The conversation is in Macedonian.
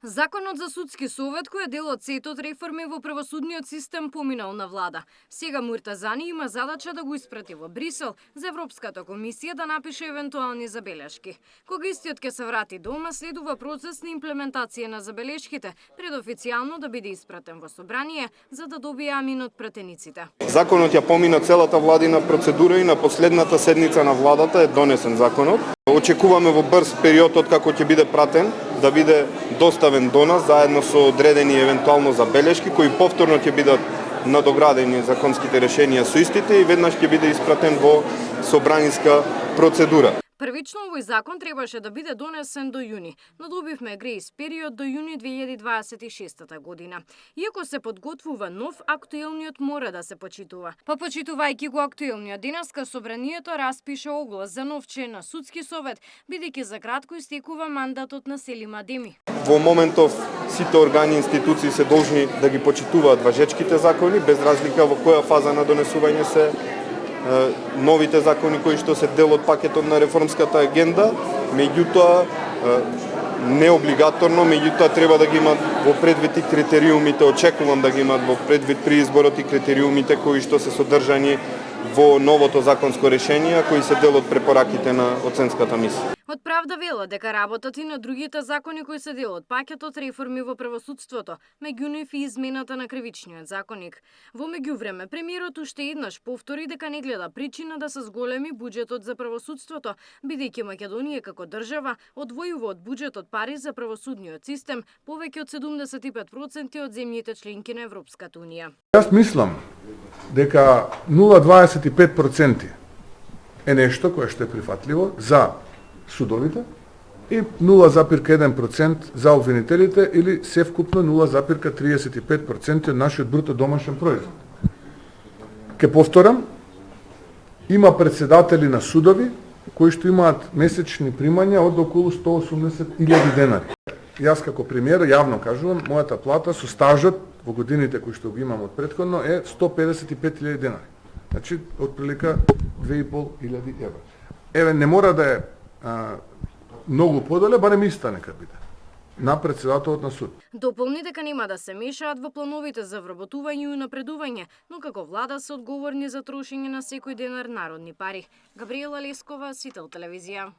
Законот за судски совет, кој е дел од сетот реформи во правосудниот систем, поминал на влада. Сега Муртазани има задача да го испрати во Брисел за Европската комисија да напише евентуални забелешки. Кога истиот ќе се врати дома, следува процес на имплементација на забелешките, пред официјално да биде испратен во собрание, за да добие амин од пратениците. Законот ја помина целата владина процедура и на последната седница на владата е донесен законот. Очекуваме во брз период од како ќе биде пратен, да биде доставен до нас заедно со одредени евентуално забелешки кои повторно ќе бидат надоградени законските решенија со истите и веднаш ќе биде испратен во собраниска процедура. Првично овој закон требаше да биде донесен до јуни, но добивме грејс период до јуни 2026 година. Иако се подготвува нов, актуелниот мора да се почитува. Па почитувајќи го актуелниот, денеска собранието распише оглас за нов член на судски совет, бидејќи за кратко истекува мандатот на Селим Адеми. Во моментов сите органи и институции се должни да ги почитуваат важечките закони, без разлика во која фаза на донесување се новите закони кои што се дел од пакетот на реформската агенда, меѓутоа не облигаторно, меѓутоа треба да ги имат во предвид и критериумите, очекувам да ги имат во предвид при изборот и критериумите кои што се содржани во новото законско решение, кои се дел од препораките на оценската мисија. Од Правда вела дека работат и на другите закони кои се дел од пакетот реформи во правосудството, меѓу нив и измената на кривичниот законник. Во меѓувреме, премиерот уште еднаш повтори дека не гледа причина да се зголеми буџетот за правосудството, бидејќи Македонија како држава одвојува од буџетот пари за правосудниот систем повеќе од 75% од земјите членки на Европската унија. Јас мислам дека 0,25% е нешто кое што е прифатливо за судовите и 0,1% за обвинителите или севкупно 0,35% од нашиот бруто домашен производ. Ке повторам, има председатели на судови кои што имаат месечни примања од околу 180.000 денари. Јас како премиер јавно кажувам, мојата плата со стажот во годините кои што ги имам од претходно е 155.000 денари. Значи, отприлика 2.500 евра. Еве, не мора да е многу подоле, барем иста нека биде на председателот на суд. Дополни дека нема да се мешаат во плановите за вработување и унапредување, но како влада се одговорни за трошење на секој денар народни пари. Габриела Лескова, Сител телевизија.